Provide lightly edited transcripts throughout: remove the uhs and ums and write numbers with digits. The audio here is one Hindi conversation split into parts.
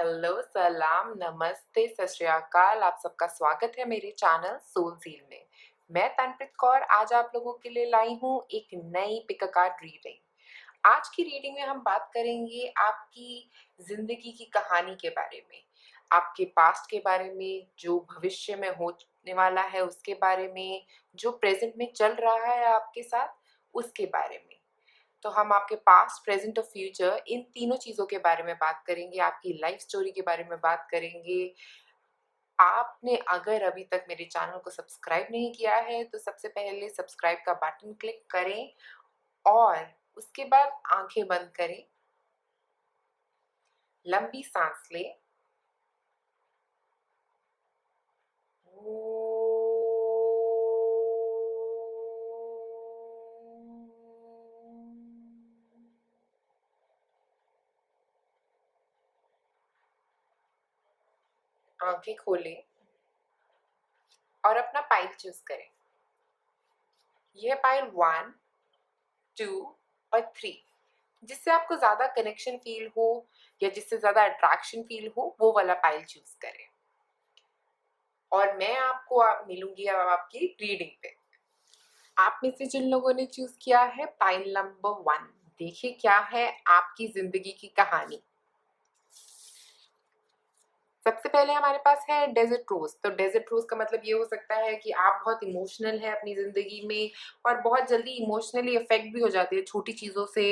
हेलो, सलाम, नमस्ते, सत श्री अकाल। आप सबका स्वागत है मेरे चैनल सोल ज़ील में। मैं तनप्रीत कौर आज आप लोगों के लिए लाई हूँ एक नई पिक अ कार्ड रीडिंग। आज की रीडिंग में हम बात करेंगे आपकी ज़िंदगी की कहानी के बारे में, आपके पास्ट के बारे में, जो भविष्य में होने वाला है उसके बारे में, जो प्रेज़ेंट में चल रहा है आपके साथ, उसके बारे में। तो हम आपके पास्ट, प्रेजेंट और फ्यूचर इन तीनों चीज़ों के बारे में बात करेंगे, आपकी लाइफ स्टोरी के बारे में बात करेंगे। आपने अगर अभी तक मेरे चैनल को सब्सक्राइब नहीं किया है तो सबसे पहले सब्सक्राइब का बटन क्लिक करें और उसके बाद आंखें बंद करें, लंबी सांस लें। आंखें खोलें और अपना पाइल चूज करें। यह पाइल 1, 2 और 3, जिससे आपको ज़्यादा कनेक्शन फील हो या जिससे ज़्यादा अट्रैक्शन फील हो वो वाला पाइल चूज करें। और मैं आपको मिलूंगी अब आपकी रीडिंग पे। आप में से जिन लोगों ने चूज किया है पाइल नंबर 1, देखिए क्या है आपकी जिंदगी की कहानी। सबसे पहले हमारे पास है डेजर्ट रोज। तो डेजर्ट रोज का मतलब ये हो सकता है कि आप बहुत इमोशनल है अपनी जिंदगी में और बहुत जल्दी इमोशनली इफेक्ट भी हो जाते हैं छोटी चीज़ों से।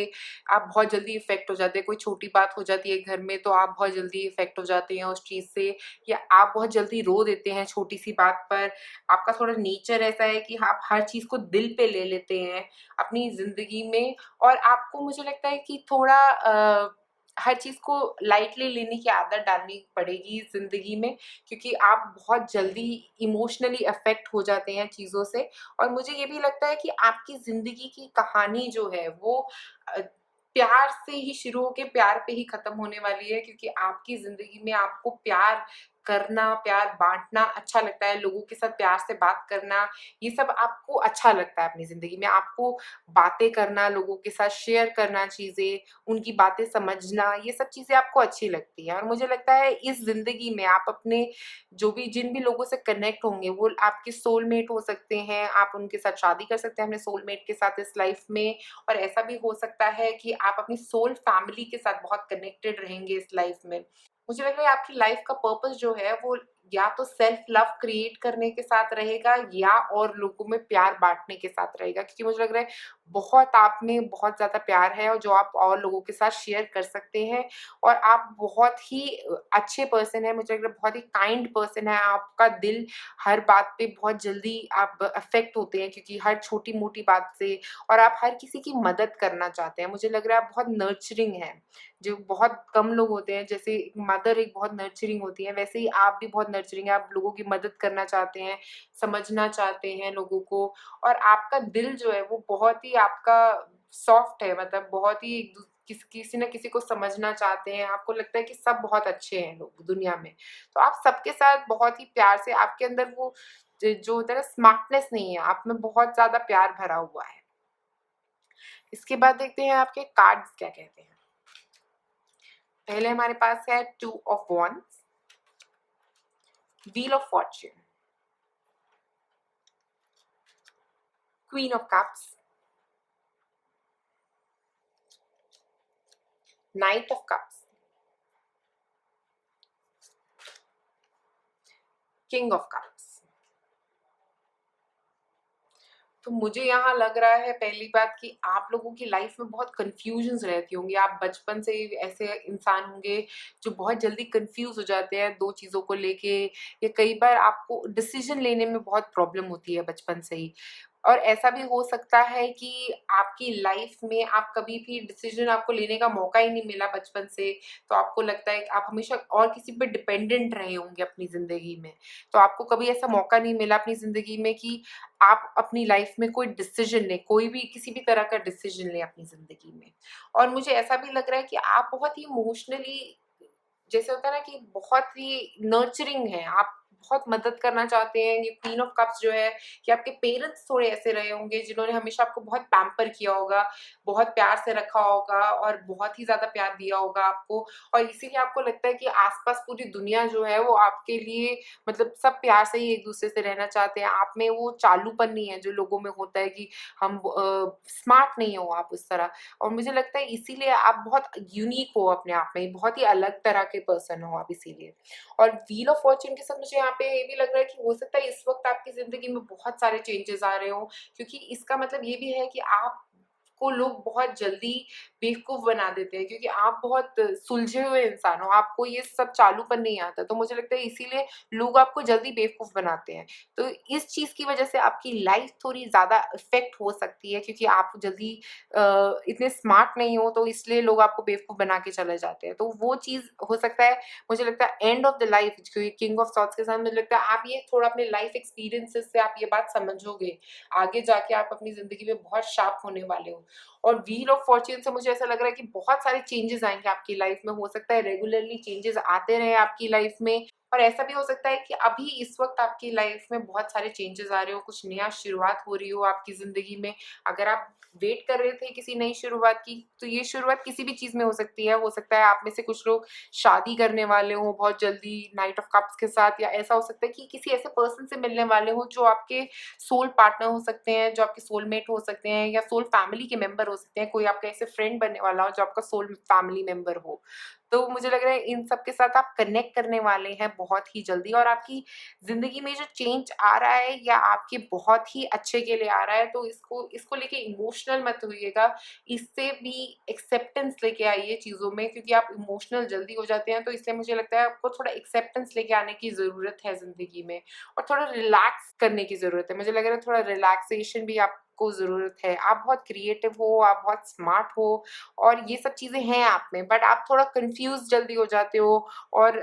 आप बहुत जल्दी इफेक्ट हो जाते हैं, कोई छोटी बात हो जाती है घर में तो आप बहुत जल्दी इफेक्ट हो जाते हैं उस चीज़ से, या आप बहुत जल्दी रो देते हैं छोटी सी बात पर। आपका थोड़ा नेचर ऐसा है कि आप हर चीज़ को दिल पे ले लेते हैं अपनी ज़िंदगी में, और आपको मुझे लगता है कि थोड़ा हर चीज़ को लाइटली लेने की आदत डालनी पड़ेगी ज़िंदगी में, क्योंकि आप बहुत जल्दी इमोशनली अफ़ेक्ट हो जाते हैं चीज़ों से। और मुझे ये भी लगता है कि आपकी ज़िंदगी की कहानी जो है वो प्यार से ही शुरू होके प्यार पे ही ख़त्म होने वाली है, क्योंकि आपकी ज़िंदगी में आपको प्यार करना, प्यार बाँटना अच्छा लगता है, लोगों के साथ प्यार से बात करना, ये सब आपको अच्छा लगता है अपनी ज़िंदगी में। आपको बातें करना, लोगों के साथ शेयर करना चीज़ें, उनकी बातें समझना, ये सब चीज़ें आपको अच्छी लगती हैं। और मुझे लगता है इस ज़िंदगी में आप अपने जिन भी लोगों से कनेक्ट होंगे वो आपके सोलमेट हो सकते हैं, आप उनके साथ शादी कर सकते हैं अपने सोलमेट के साथ इस लाइफ में। और ऐसा भी हो सकता है कि आप अपनी सोल फैमिली के साथ बहुत कनेक्टेड रहेंगे इस लाइफ में। मुझे लग रहा है आपकी लाइफ का पर्पस जो है वो या तो सेल्फ लव क्रिएट करने के साथ रहेगा या और लोगों में प्यार बाँटने के साथ रहेगा, क्योंकि मुझे लग रहा है बहुत आप में बहुत ज़्यादा प्यार है और जो आप और लोगों के साथ शेयर कर सकते हैं। और आप बहुत ही अच्छे पर्सन हैं, मुझे लग रहा है बहुत ही काइंड पर्सन है। आपका दिल हर बात पे बहुत जल्दी आप अफ़ेक्ट होते हैं, क्योंकि हर छोटी-मोटी बात से, और आप हर किसी की मदद करना चाहते हैं। मुझे लग रहा है आप बहुत नर्चरिंग हैं, जो बहुत कम लोग होते हैं। जैसे एक मदर एक बहुत नर्चरिंग होती है, वैसे ही आप भी बहुत नर्चरिंग हैं। आप लोगों की मदद करना चाहते हैं, समझना चाहते हैं लोगों को, और आपका दिल जो है वो बहुत ही आपका सॉफ्ट है, मतलब बहुत ही किसी न किसी को समझना चाहते हैं। आपको लगता है कि सब बहुत अच्छे हैं लोग दुनिया में। तो आप सबके साथ बहुत ही प्यार से, आपके अंदर वो जो होता है ना स्मार्टनेस नहीं है, आप में बहुत ज़्यादा प्यार भरा हुआ है। इसके बाद देखते हैं आपके कार्ड्स क्या कहते हैं। पहले हमारे पास है 2 of wands, wheel of Fortune, queen of cups, night of cups, king of cups. तो मुझे यहाँ लग रहा है पहली बात कि आप लोगों की लाइफ में बहुत कन्फ्यूजन्स रहती होंगी। आप बचपन से ही ऐसे इंसान होंगे जो बहुत जल्दी कन्फ्यूज़ हो जाते हैं 2 चीज़ों को लेके, या कई बार आपको डिसीज़न लेने में बहुत प्रॉब्लम होती है बचपन से ही। और ऐसा भी हो सकता है कि आपकी लाइफ में आप कभी भी डिसीज़न आपको लेने का मौका ही नहीं मिला बचपन से, तो आपको लगता है कि आप हमेशा और किसी पे डिपेंडेंट रहे होंगे अपनी ज़िंदगी में। तो आपको कभी ऐसा मौका नहीं मिला अपनी ज़िंदगी में कि आप अपनी लाइफ में कोई डिसीजन लें, कोई भी किसी भी तरह का डिसीजन लें अपनी ज़िंदगी में। और मुझे ऐसा भी लग रहा है कि आप बहुत ही इमोशनली, जैसे होता है ना कि बहुत ही नर्चरिंग हैं, आप बहुत मदद करना चाहते हैं। ये क्वीन ऑफ कप्स जो है, ये आपके पेरेंट्स थोड़े ऐसे रहे होंगे जिन्होंने हमेशा आपको बहुत पैम्पर किया होगा, बहुत प्यार से रखा होगा और बहुत ही ज़्यादा प्यार दिया होगा आपको, और इसीलिए आपको लगता है कि आस-पास पूरी दुनिया जो है वो आपके लिए मतलब सब प्यार से ही एक-दूसरे से रहना चाहते हैं। आप में वो चालूपन नहीं है जो लोगों में होता है कि हम स्मार्ट नहीं हो आप उस तरह, और मुझे लगता है इसीलिए आप बहुत यूनिक हो अपने आप में, बहुत ही अलग तरह के पर्सन हो आप इसीलिए। और व्हील ऑफ फॉर्च्यून के साथ मुझे यहाँ पे ये भी लग रहा है कि हो सकता है इस वक़्त आपकी ज़िंदगी में बहुत सारे चेंजेज़ आ रहे हों, क्योंकि इसका मतलब ये भी है कि आपको लोग बहुत जल्दी बेवकूफ़ बना देते हैं, क्योंकि आप बहुत सुलझे हुए इंसान हो, आपको ये सब चालूपन नहीं आता। तो मुझे लगता है इसीलिए लोग आपको जल्दी बेवकूफ़ बनाते हैं। तो इस चीज़ की वज़ह से आपकी लाइफ़ थोड़ी ज़्यादा इफ़ेक्ट हो सकती है, क्योंकि आप जल्दी इतने स्मार्ट नहीं हो, तो इसलिए लोग आपको बेवकूफ़ बना के चले जाते हैं। तो वो चीज़ हो सकता है, मुझे लगता है एंड ऑफ द लाइफ, क्योंकि किंग ऑफ सॉर्ड्स के साथ मुझे लगता है आप ये थोड़ा अपने लाइफ एक्सपीरियंसेस से आप ये बात समझोगे, आगे जाके आप अपनी ज़िंदगी में बहुत शार्प होने वाले हो। और व्हील ऑफ फॉर्च्यून से मुझे ऐसा लग रहा है कि बहुत सारे चेंजेस आएँगे आपकी लाइफ में, हो सकता है रेगुलरली चेंजेस आते रहें आपकी लाइफ में, और ऐसा भी हो सकता है कि अभी इस वक़्त आपकी लाइफ में बहुत सारे चेंजेस आ रहे हो, कुछ नया शुरुआत हो रही हो आपकी ज़िंदगी में। अगर आप वेट कर रहे थे किसी नई शुरुआत की, तो ये शुरुआत किसी भी चीज़ में हो सकती है। हो सकता है आप में से कुछ लोग शादी करने वाले हों बहुत जल्दी नाइट ऑफ कप्स के साथ, या ऐसा हो सकता है कि किसी ऐसे पर्सन से मिलने वाले हों जो आपके सोल पार्टनर हो सकते हैं, जो आपके सोलमेट हो सकते हैं, या सोल फैमिली के मेंबर हो सकते हैं। कोई आपका ऐसे फ्रेंड बनने वाला हो जो आपका सोल फैमिली मेंबर हो। तो मुझे लग रहा है इन सब के साथ आप कनेक्ट करने वाले हैं बहुत ही जल्दी, और आपकी ज़िंदगी में जो चेंज आ रहा है या आपके बहुत ही अच्छे के लिए आ रहा है, तो इसको इसको लेके इमोशनल मत होइएगा। इससे भी एक्सेप्टेंस लेके आइए चीज़ों में, क्योंकि आप इमोशनल जल्दी हो जाते हैं, तो इसलिए मुझे लगता है आपको थोड़ा एक्सेप्टेंस लेके आने की ज़रूरत है ज़िंदगी में, और थोड़ा रिलैक्स करने की ज़रूरत है। मुझे लग रहा है थोड़ा रिलैक्सेशन भी आपको ज़रूरत है। आप बहुत क्रिएटिव हो, आप बहुत स्मार्ट हो, और ये सब चीज़ें हैं आप में, बट आप थोड़ा कन्फ्यूज़ जल्दी हो जाते हो, और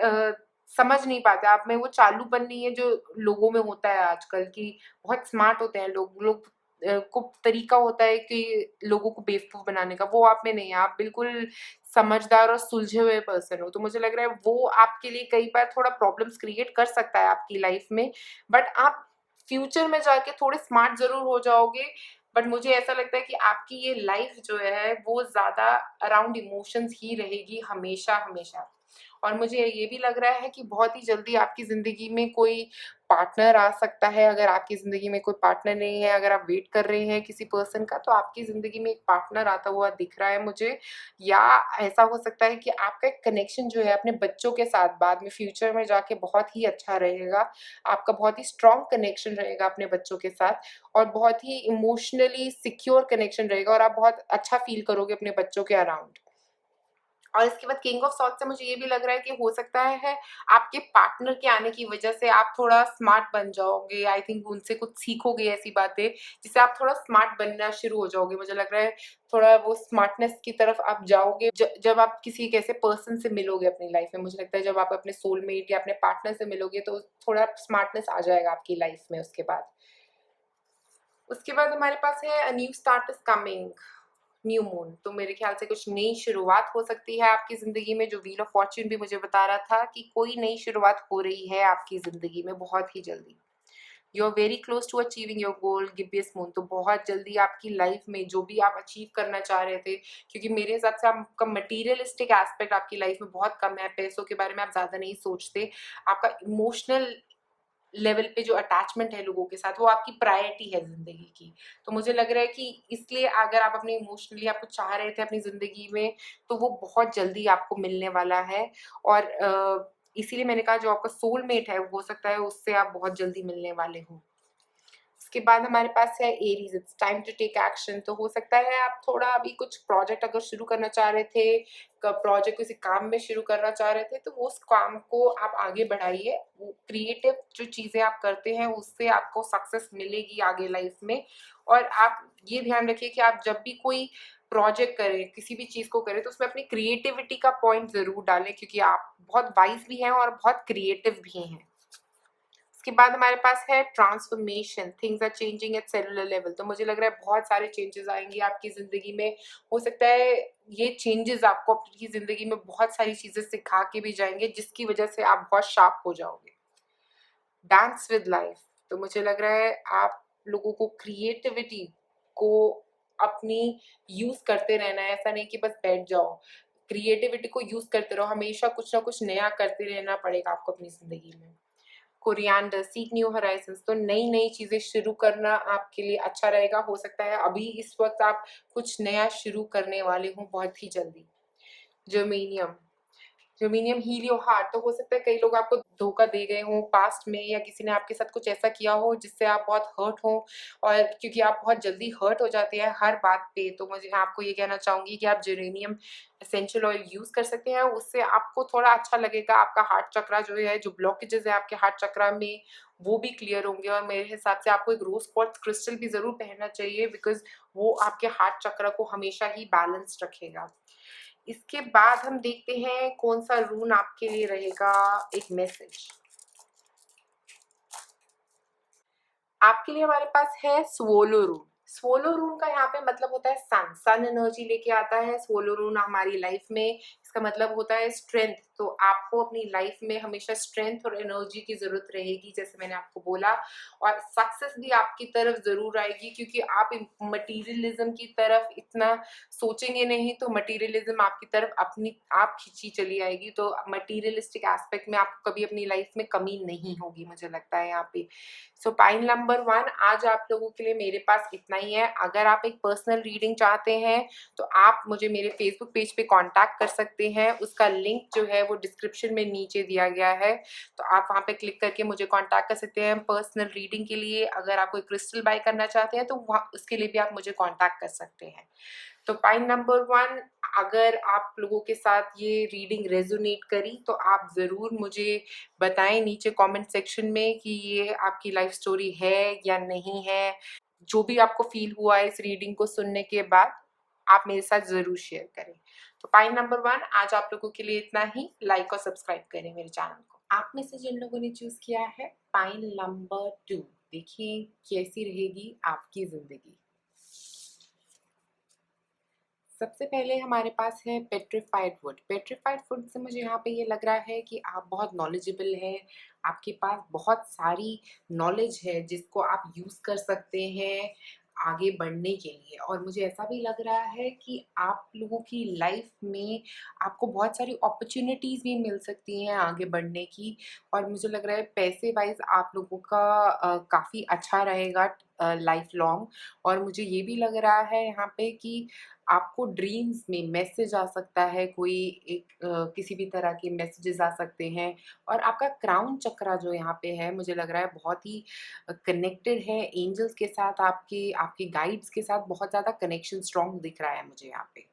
समझ नहीं पाते, आप में वो चालूपन नहीं है जो लोगों में होता है आजकल, कि बहुत स्मार्ट होते हैं लोग को तरीका होता है कि लोगों को बेवकूफ़ बनाने का, वो आप में नहीं है। आप बिल्कुल समझदार और सुलझे हुए पर्सन हो। तो मुझे लग रहा है वो आपके लिए कई बार थोड़ा प्रॉब्लम्स क्रिएट कर सकता है आपकी लाइफ़ में, बट आप फ्यूचर में जाके थोड़े स्मार्ट ज़रूर हो जाओगे। बट मुझे ऐसा लगता है कि आपकी ये लाइफ़ जो है वो ज़्यादा अराउंड इमोशंस ही रहेगी हमेशा-हमेशा। और मुझे ये भी लग रहा है कि बहुत ही जल्दी आपकी ज़िंदगी में कोई पार्टनर आ सकता है। अगर आपकी ज़िंदगी में कोई पार्टनर नहीं है, अगर आप वेट कर रहे हैं किसी पर्सन का, तो आपकी ज़िंदगी में एक पार्टनर आता हुआ दिख रहा है मुझे। या ऐसा हो सकता है कि आपका एक कनेक्शन जो है अपने बच्चों के साथ बाद में फ्यूचर में जाके बहुत ही अच्छा रहेगा। आपका बहुत ही स्ट्रॉन्ग कनेक्शन रहेगा अपने बच्चों के साथ, और बहुत ही इमोशनली सिक्योर कनेक्शन रहेगा, और आप बहुत अच्छा फ़ील करोगे अपने बच्चों के अराउंड। और इसके बाद किंग ऑफ सॉर्ड्स से मुझे ये भी लग रहा है कि हो सकता है आपके पार्टनर के आने की वजह से आप थोड़ा स्मार्ट बन जाओगे। आई थिंक उनसे कुछ सीखोगे ऐसी बातें, जिससे आप थोड़ा स्मार्ट बनना शुरू हो जाओगे। मुझे लग रहा है थोड़ा वो स्मार्टनेस की तरफ आप जाओगे जब आप किसी एक ऐसे पर्सन से मिलोगे अपनी लाइफ में। मुझे लगता है जब आप अपने सोलमेट या अपने पार्टनर से मिलोगे, तो थोड़ा स्मार्टनेस आ जाएगा आपकी लाइफ में उसके बाद। उसके बाद हमारे पास है a new start is coming, new moon. तो मेरे ख्याल से कुछ नई शुरुआत हो सकती है आपकी ज़िंदगी में, जो व्हील ऑफ फॉर्च्यून भी मुझे बता रहा था कि कोई नई शुरुआत हो रही है आपकी ज़िंदगी में बहुत ही जल्दी। You are very close to achieving your goal gibbous moon. तो बहुत जल्दी आपकी लाइफ में जो भी आप अचीव करना चाह रहे थे, क्योंकि मेरे हिसाब से आपका मटीरियलिस्टिक एस्पेक्ट आपकी लाइफ में बहुत कम है, पैसों के बारे में आप ज़्यादा नहीं सोचते। आपका इमोशनल लेवल पे जो अटैचमेंट है लोगों के साथ, वो आपकी प्रायोरिटी है ज़िंदगी की। तो मुझे लग रहा है कि इसलिए अगर आप अपने इमोशनली आप कुछ चाह रहे थे अपनी ज़िंदगी में, तो वो बहुत जल्दी आपको मिलने वाला है। और इसीलिए मैंने कहा जो आपका सोलमेट है, हो सकता है उससे आप बहुत जल्दी मिलने वाले हो। उसके बाद हमारे पास है Aries, it's time to take action. तो हो सकता है आप थोड़ा अभी कुछ प्रोजेक्ट अगर शुरू करना चाह रहे थे, क प्रोजेक्ट किसी काम में शुरू करना चाह रहे थे, तो वो उस काम को आप आगे बढ़ाइए। वो क्रिएटिव जो चीज़ें आप करते हैं, उससे आपको सक्सेस मिलेगी आगे लाइफ़ में। और आप ये ध्यान रखिए कि आप जब भी कोई प्रोजेक्ट करें, किसी भी चीज़ को करें, तो उसमें अपनी क्रिएटिविटी का पॉइंट ज़रूर डालें, क्योंकि आप बहुत वाइज़ भी हैं और बहुत क्रिएटिव भी हैं। उसके बाद हमारे पास है transformation, things are changing at cellular level. तो मुझे लग रहा है बहुत सारे चेंजेस आएंगे आपकी ज़िंदगी में। हो सकता है ये चेंजेस आपको अपनी ज़िंदगी में बहुत सारी चीज़ें सिखा के भी जाएंगे, जिसकी वजह से आप बहुत शार्प हो जाओगे। Dance with life. तो मुझे लग रहा है आप लोगों को क्रिएटिविटी को अपनी यूज करते रहना है, ऐसा नहीं कि बस बैठ जाओ, क्रिएटिविटी को यूज करते रहो, हमेशा कुछ ना कुछ नया करते रहना पड़ेगा आपको अपनी जिंदगी में। कोरिएंडर, सीक न्यू होराइजन्स, तो नई नई चीजें शुरू करना आपके लिए अच्छा रहेगा। हो सकता है अभी इस वक्त आप कुछ नया शुरू करने वाले हो बहुत ही जल्दी। Germanium, germanium heal your heart, तो हो सकता है कई लोग आपको धोखा दे गए हों पास्ट में, या किसी ने आपके साथ कुछ ऐसा किया हो जिससे आप बहुत हर्ट हो, और क्योंकि आप बहुत जल्दी हर्ट हो जाते हैं हर बात पे, तो मुझे आपको ये कहना चाहूंगी कि आप जेरेनियम एसेंशियल ऑयल यूज कर सकते हैं। उससे आपको थोड़ा अच्छा लगेगा, आपका हार्ट चक्रा जो है, जो ब्लॉकेजेस है आपके हार्ट चक्रा में, वो भी क्लियर होंगे। और मेरे हिसाब से आपको एक रोज क्वार्ट्ज क्रिस्टल भी जरूर पहनना चाहिए, बिकॉज वो आपके हार्ट चक्र को हमेशा ही बैलेंस रखेगा। इसके बाद हम देखते हैं कौन सा रून आपके लिए रहेगा एक मैसेज। आपके लिए हमारे पास है स्वोलो रून। स्वोलो रून का यहाँ पे मतलब होता है सन, सन एनर्जी लेके आता है स्वोलो रून हमारी लाइफ में। इसका मतलब होता है स्ट्रेंथ, तो आपको अपनी लाइफ में हमेशा स्ट्रेंथ और एनर्जी की जरूरत रहेगी, जैसे मैंने आपको बोला। और सक्सेस भी आपकी तरफ जरूर आएगी, क्योंकि आप मटीरियलिज्म की तरफ इतना सोचेंगे नहीं, तो मटीरियलिज्म आपकी तरफ अपनी आप खींची चली आएगी। तो मटीरियलिस्टिक एस्पेक्ट में आपको कभी अपनी लाइफ में कमी नहीं होगी, मुझे लगता है यहाँ पे। सो पाइन नंबर 1 आज आप लोगों के लिए मेरे पास इतना ही है। अगर आप एक पर्सनल रीडिंग चाहते हैं तो आप मुझे मेरे फेसबुक पेज पे कांटेक्ट कर सकते हैं, उसका लिंक जो है वो डिस्क्रिप्शन में नीचे दिया गया है, तो आप वहाँ पे क्लिक करके मुझे कांटेक्ट कर सकते हैं पर्सनल रीडिंग के लिए। अगर आप कोई क्रिस्टल बाय करना चाहते हैं तो वहाँ उसके लिए भी आप मुझे कॉन्टैक्ट कर सकते हैं। तो पॉइंट नंबर 1, अगर आप लोगों के साथ ये रीडिंग रेजोनेट करी तो आप ज़रूर मुझे बताएं नीचे कमेंट सेक्शन में कि ये आपकी लाइफ स्टोरी है या नहीं है। जो भी आपको फील हुआ है इस रीडिंग को सुनने के बाद, आप मेरे साथ ज़रूर शेयर करें। तो पॉइंट नंबर 1 आज आप लोगों के लिए इतना ही। लाइक और सब्सक्राइब करें मेरे चैनल को। आप में से जिन लोगों ने चूज़ किया है पॉइंट नंबर 2, देखिए कैसी रहेगी आपकी ज़िंदगी। सबसे पहले हमारे पास है petrified would. Petrified would say मुझे यहाँ पे ये लग रहा है कि आप बहुत नॉलेजेबल हैं, आपके पास बहुत सारी नॉलेज है जिसको आप यूज़ कर सकते हैं आगे बढ़ने के लिए। और मुझे ऐसा भी लग रहा है कि आप लोगों की लाइफ में आपको बहुत सारी अपॉर्चुनिटीज़ भी मिल सकती हैं आगे बढ़ने की। और मुझे लग रहा है पैसे वाइज आप लोगों का काफ़ी अच्छा रहेगा लाइफ लॉन्ग। और मुझे ये भी लग रहा है यहाँ पे कि आपको ड्रीम्स में मैसेज आ सकता है, कोई एक किसी भी तरह के मैसेजेस आ सकते हैं। और आपका क्राउन चक्रा जो यहाँ पे है मुझे लग रहा है बहुत ही कनेक्टेड है एंजल्स के साथ, आपके आपके गाइड्स के साथ बहुत ज़्यादा कनेक्शन स्ट्रॉन्ग दिख रहा है मुझे यहाँ पे।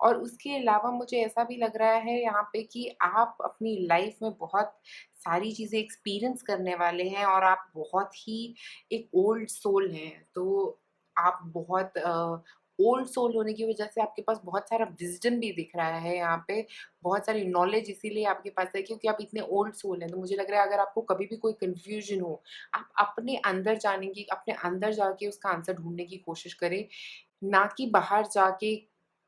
और उसके अलावा मुझे ऐसा भी लग रहा है यहाँ पे कि आप अपनी लाइफ में बहुत सारी चीज़ें एक्सपीरियंस करने वाले हैं, और आप बहुत ही एक ओल्ड सोल हैं। तो आप बहुत ओल्ड सोल होने की वजह से आपके पास बहुत सारा विज़डम भी दिख रहा है यहाँ पे, बहुत सारी नॉलेज इसीलिए आपके पास है क्योंकि आप इतने ओल्ड सोल हैं। तो मुझे लग रहा है अगर आपको कभी भी कोई कन्फ्यूज़न हो, आप अपने अंदर जाने की, अपने अंदर जाके उसका आंसर ढूँढने की कोशिश करें, ना कि बाहर जाके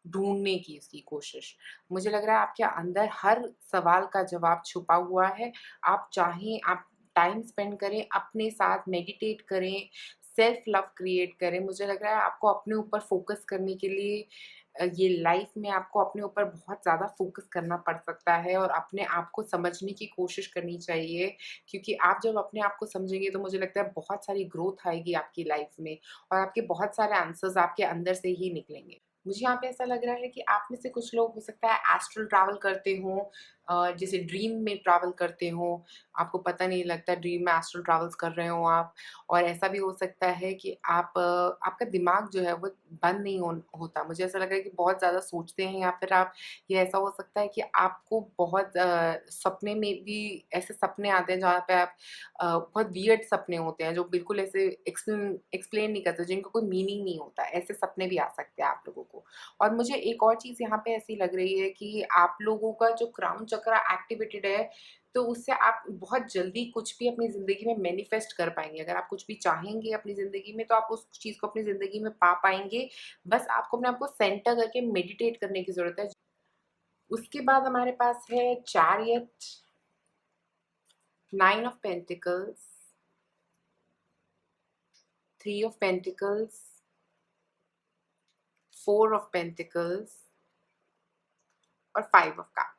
ढूँढने की उसकी कोशिश। मुझे लग रहा है आपके अंदर हर सवाल का जवाब छुपा हुआ है। आप चाहें आप टाइम स्पेंड करें, अपने साथ मेडिटेट करें, सेल्फ लव क्रिएट करें। मुझे लग रहा है आपको अपने ऊपर फ़ोकस करने के लिए ये लाइफ़ में आपको अपने ऊपर बहुत ज़्यादा फ़ोकस करना पड़ सकता है, और अपने आप को समझने की कोशिश करनी चाहिए। क्योंकि आप जब अपने आप को समझेंगे तो मुझे लगता है बहुत सारी ग्रोथ आएगी आपकी लाइफ़ में, और आपके बहुत सारे आंसर्स आपके अंदर से ही निकलेंगे। मुझे यहाँ पे ऐसा लग रहा है कि आप में से कुछ लोग हो सकता है एस्ट्रल ट्रैवल करते हों, जैसे ड्रीम में ट्रैवल करते हों, आपको पता नहीं लगता ड्रीम में एस्ट्रल ट्रैवल्स कर रहे हों आप। और ऐसा भी हो सकता है कि आप आपका दिमाग जो है वो बंद नहीं होता। मुझे ऐसा लग रहा है कि बहुत ज़्यादा सोचते हैं, या फिर आप, ये ऐसा हो सकता है कि आपको बहुत सपने में भी ऐसे सपने आते हैं जहाँ पे आप बहुत वियर्ड सपने होते हैं जो बिल्कुल ऐसे एक्सप्लेन नहीं करते, जिनका कोई मीनिंग नहीं होता। ऐसे सपने भी आ सकते हैं आप लोगों को। और मुझे एक और चीज़ यहाँ पे ऐसी लग रही है कि आप लोगों का जो क्राउन चक्रा एक्टिवेटेड है, तो उससे आप बहुत जल्दी कुछ भी अपनी ज़िंदगी में मैनिफेस्ट कर पाएँगे। अगर आप कुछ भी चाहेंगे अपनी ज़िंदगी में तो आप उस चीज़ को अपनी ज़िंदगी में पा पाएँगे। बस आपको अपने आप को सेंटर करके मेडिटेट करने की ज़रूरत है। उसके बाद हमारे पास है chariot, 9 of pentacles, 3 of pentacles, 4 of pentacles और 5 ऑफ कप्स।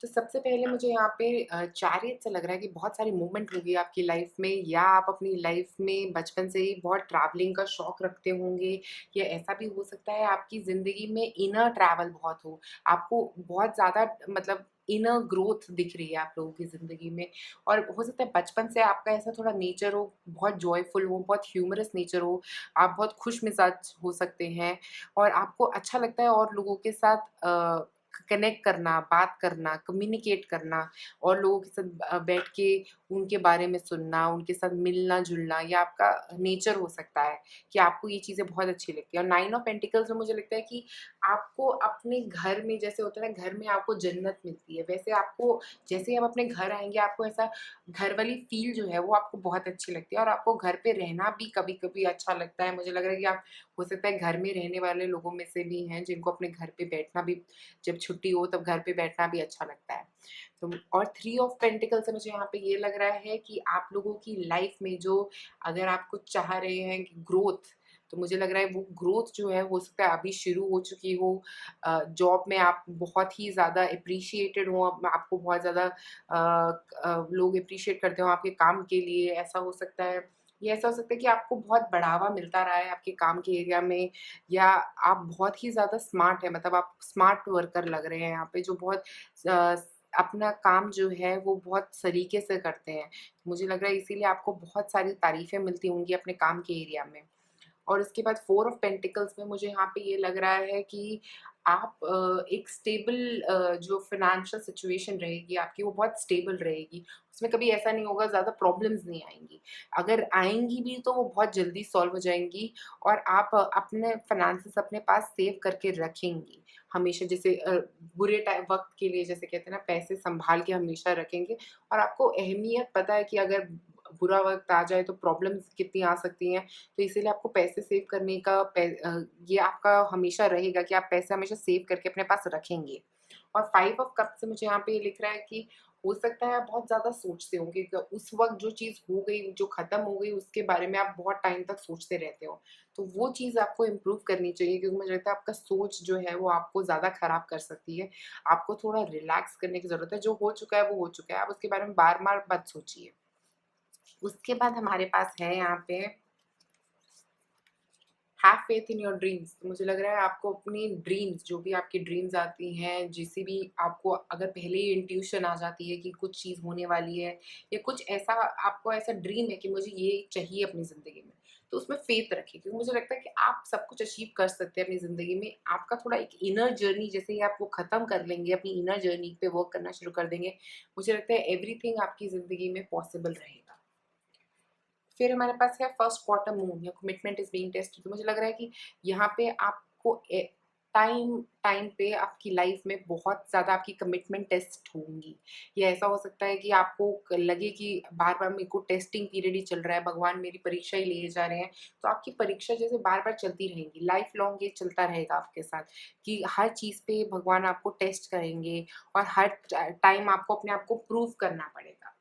तो सबसे पहले मुझे यहाँ पे चैरियट से लग रहा है कि बहुत सारी मूवमेंट होगी आपकी लाइफ में, या आप अपनी लाइफ में बचपन से ही बहुत ट्रैवलिंग का शौक रखते होंगे, या ऐसा भी हो सकता है आपकी ज़िंदगी में इनर ट्रैवल बहुत हो, आपको बहुत ज़्यादा मतलब इनर ग्रोथ दिख रही है आप लोगों की ज़िंदगी में। और हो सकता है बचपन से आपका ऐसा थोड़ा नेचर हो, बहुत जॉयफुल हो, बहुत ह्यूमरस नेचर हो, आप बहुत खुश मिजाज हो सकते हैं और आपको अच्छा लगता है और लोगों के साथ कनेक्ट करना, बात करना, कम्युनिकेट करना और लोगों के साथ बैठ के उनके बारे में सुनना, उनके साथ मिलना-जुलना, ये आपका नेचर हो सकता है कि आपको ये चीज़ें बहुत अच्छी लगती हैं। और 9 ऑफ पेंटिकल्स में मुझे लगता है कि आपको अपने घर में जैसे होता है ना, घर में आपको जन्नत मिलती है, वैसे आपको जैसे ही आप अपने घर आएँगे, आपको ऐसा घर वाली फ़ील जो है, वो आपको बहुत अच्छी लगती है और आपको घर पे रहना भी कभी-कभी अच्छा लगता है। मुझे लग रहा है कि आप हो सकता है घर में रहने वाले लोगों में से भी हैं, जिनको अपने घर पे बैठना भी जब छुट्टी हो तब घर पे बैठना भी अच्छा लगता है। तो और 3 ऑफ पेंटिकल से मुझे यहाँ पे ये लग रहा है कि आप लोगों की लाइफ में जो अगर आप कुछ चाह रहे हैं कि ग्रोथ, तो मुझे लग रहा है वो ग्रोथ जो है हो सकता है अभी शुरू हो चुकी हो। जॉब में आप बहुत ही ज़्यादा एप्रिशिएटेड हो, अब आपको बहुत ज़्यादा लोग एप्रिशिएट करते हो आपके काम के लिए, ऐसा हो सकता है। ये ऐसा हो सकता है कि आपको बहुत बढ़ावा मिलता रहा है आपके काम के एरिया में, या आप बहुत ही ज़्यादा स्मार्ट हैं, मतलब आप स्मार्ट वर्कर लग रहे हैं यहाँ पे, जो बहुत अ, अपना काम जो है वो बहुत सलीके से करते हैं। मुझे लग रहा है इसीलिए आपको बहुत सारी तारीफ़ें मिलती होंगी अपने काम के एरिया में। और उसके बाद 4 ऑफ पेंटिकल्स में मुझे यहाँ पे ये लग रहा है कि आप एक स्टेबल जो फ़ाइनेंशियल सिचुएशन रहेगी आपकी, वो बहुत स्टेबल रहेगी। उसमें कभी ऐसा नहीं होगा, ज़्यादा प्रॉब्लम्स नहीं आएँगी। अगर आएँगी भी तो वो बहुत जल्दी सॉल्व हो जाएँगी और आप अपने फ़ाइनेंसेस अपने पास सेव करके रखेंगी। हमेशा जैसे बुरे वक़्त के लिए जैसे कहते हैं ना, पैसे सँभाल के हमेशा रखेंगे और आपको अहमियत पता है कि अगर बुरा वक़्त आ जाए तो प्रॉब्लम्स कितनी आ सकती हैं। तो इसीलिए आपको पैसे सेव करने का ये आपका हमेशा रहेगा कि आप पैसे हमेशा सेव करके अपने पास रखेंगे। और 5 ऑफ कप्स से मुझे यहाँ पे ये लिख रहा है कि हो सकता है आप बहुत ज़्यादा सोचते होंगे कि उस वक़्त जो चीज़ हो गई, जो ख़त्म हो गई, उसके बारे में आप बहुत टाइम तक सोचते रहते हो। तो वो चीज़ आपको इम्प्रूव करनी चाहिए, क्योंकि मुझे लगता है आपका सोच जो है वो आपको ज़्यादा ख़राब कर सकती है। आपको थोड़ा रिलैक्स करने की ज़रूरत है, जो हो चुका है वो हो चुका है, आप उसके बारे में बार-बार मत सोचिए। उसके बाद हमारे पास है यहाँ पे have faith in your dreams. तो मुझे लग रहा है आपको अपनी ड्रीम्स, जो भी आपकी ड्रीम्स आती हैं, जिसे भी आपको अगर पहले ही इंट्यूशन आ जाती है कि कुछ चीज़ होने वाली है, या कुछ ऐसा आपको ऐसा ड्रीम है कि मुझे ये चाहिए अपनी ज़िंदगी में, तो उसमें फेथ रखिए, क्योंकि मुझे लगता है कि आप सब कुछ अचीव कर सकते हैं अपनी ज़िंदगी में। आपका थोड़ा एक इनर जर्नी जैसे ही आप वो ख़त्म कर लेंगे, अपनी इनर जर्नी पे वर्क करना शुरू कर देंगे, मुझे लगता है एवरीथिंग आपकी ज़िंदगी में पॉसिबल रहेगा। फिर हमारे पास है फर्स्ट क्वार्टर मून या कमिटमेंट इज बीइंग टेस्टेड। तो मुझे लग रहा है कि यहाँ पे आपको टाइम टाइम पे आपकी लाइफ में बहुत ज़्यादा आपकी कमिटमेंट टेस्ट होंगी। ये ऐसा हो सकता है कि आपको लगे कि बार बार मेरे को टेस्टिंग पीरियड ही चल रहा है, भगवान मेरी परीक्षा ही लिए जा रहे हैं। तो आपकी परीक्षा जैसे बार बार चलती रहेंगी, लाइफ लॉन्ग ये चलता रहेगा आपके साथ कि हर चीज़ पे भगवान आपको टेस्ट करेंगे और हर टाइम आपको अपने आप को प्रूव करना पड़ेगा।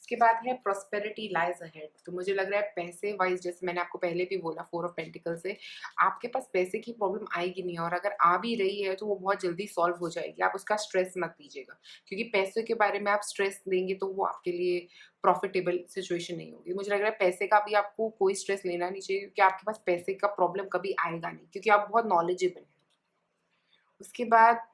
उसके बाद है प्रॉस्पेरिटी लाइज अहेड। तो मुझे लग रहा है पैसे वाइज, जैसे मैंने आपको पहले भी बोला 4 ऑफ पेंटिकल से, आपके पास पैसे की प्रॉब्लम आएगी नहीं, और अगर आ भी रही है तो वो बहुत जल्दी सॉल्व हो जाएगी। आप उसका स्ट्रेस मत लीजिएगा, क्योंकि पैसे के बारे में आप स्ट्रेस लेंगे तो वो आपके लिए प्रॉफिटेबल सिचुएशन नहीं होगी। मुझे लग रहा है पैसे का भी आपको कोई स्ट्रेस लेना नहीं चाहिए, क्योंकि आपके पास पैसे का प्रॉब्लम कभी आएगा नहीं, क्योंकि आप बहुत नॉलेजेबल हैं। उसके बाद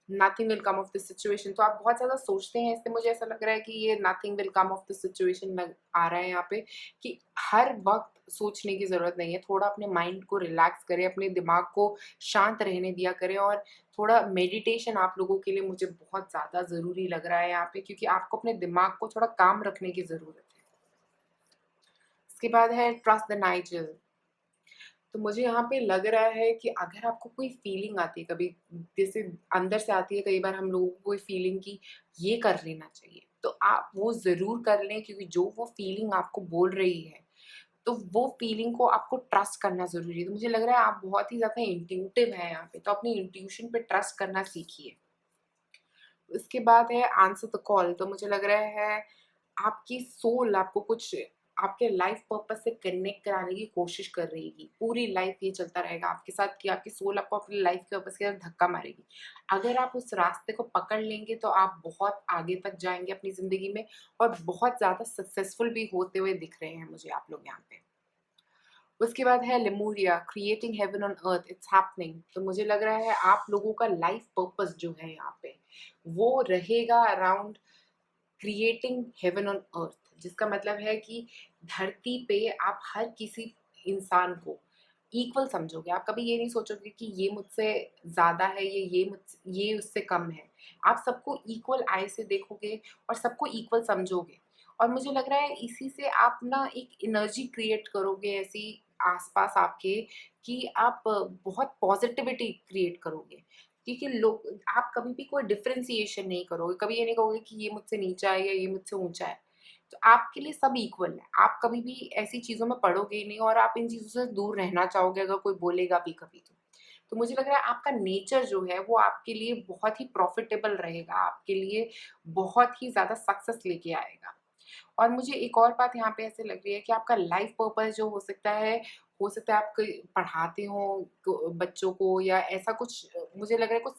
nothing will come of this situation. तो आप बहुत ज़्यादा सोचते हैं, इससे मुझे ऐसा लग रहा है कि ये nothing will come of this situation आ रहा है यहाँ पे, कि हर वक्त सोचने की ज़रूरत नहीं है। थोड़ा अपने माइंड को रिलैक्स करें, अपने दिमाग को शांत रहने दिया करें, और थोड़ा मेडिटेशन आप लोगों के लिए मुझे बहुत ज़्यादा ज़रूरी लग रहा है यहाँ पे, क्योंकि आपको अपने दिमाग को थोड़ा काम रखने की ज़रूरत है। उसके बाद है ट्रस्ट द नाइजल। तो मुझे यहाँ पे लग रहा है कि अगर आपको कोई फीलिंग आती है कभी, जैसे अंदर से आती है कई बार हम लोगों को कोई फीलिंग कि ये कर लेना चाहिए, तो आप वो ज़रूर कर लें, क्योंकि जो वो फीलिंग आपको बोल रही है, तो वो फीलिंग को आपको ट्रस्ट करना ज़रूरी है। तो मुझे लग रहा है आप बहुत ही ज़्यादा इंट्यूटिव हैं यहाँ पे, तो अपनी इंट्यूशन पे ट्रस्ट करना सीखिए। उसके बाद है आंसर द कॉल। तो मुझे लग रहा है आपकी सोल आपको कुछ आपके लाइफ पर्पस से कनेक्ट कराने की कोशिश कर रहेगी। पूरी लाइफ ये चलता रहेगा आपके साथ कि आपकी सोल आपको अपनी लाइफ के पर्पस के साथ धक्का मारेगी। अगर आप उस रास्ते को पकड़ लेंगे तो आप बहुत आगे तक जाएँगे अपनी ज़िंदगी में और बहुत ज़्यादा सक्सेसफुल भी होते हुए दिख रहे हैं मुझे आप लोग यहाँ पे। उसके बाद है Lemuria, creating heaven on earth, it's happening. तो मुझे लग रहा है आप लोगों का लाइफ पर्पस जो है यहाँ पे, वो रहेगा अराउंड क्रिएटिंग हेवन ऑन अर्थ, जिसका मतलब है कि धरती पे आप हर किसी इंसान को इक्वल समझोगे। आप कभी ये नहीं सोचोगे कि ये मुझसे ज़्यादा है, ये उससे कम है। आप सबको इक्वल आई से देखोगे और सबको इक्वल समझोगे। और मुझे लग रहा है इसी से आप ना एक एनर्जी क्रिएट करोगे ऐसी आस-पास आपके, कि आप बहुत पॉज़िटिविटी क्रिएट करोगे। क्योंकि लोग आप कभी भी कोई डिफरेंशिएशन नहीं करोगे, कभी ये नहीं कहोगे कि ये मुझसे नीचा है या ये मुझसे ऊँचा है। तो आपके लिए सब इक्वल है। आप कभी भी ऐसी चीज़ों में पड़ोगे ही नहीं और आप इन चीज़ों से दूर रहना चाहोगे अगर कोई बोलेगा भी कभी तो। तो मुझे लग रहा है आपका नेचर जो है वो आपके लिए बहुत ही प्रॉफ़िटेबल रहेगा, आपके लिए बहुत ही ज़्यादा सक्सेस लेके आएगा। और मुझे एक और बात यहाँ पे ऐसे लग रही है कि आपका लाइफ पर्पस जो हो सकता है आप कोई पढ़ाते हो बच्चों को या ऐसा कुछ, मुझे लग रहा है कुछ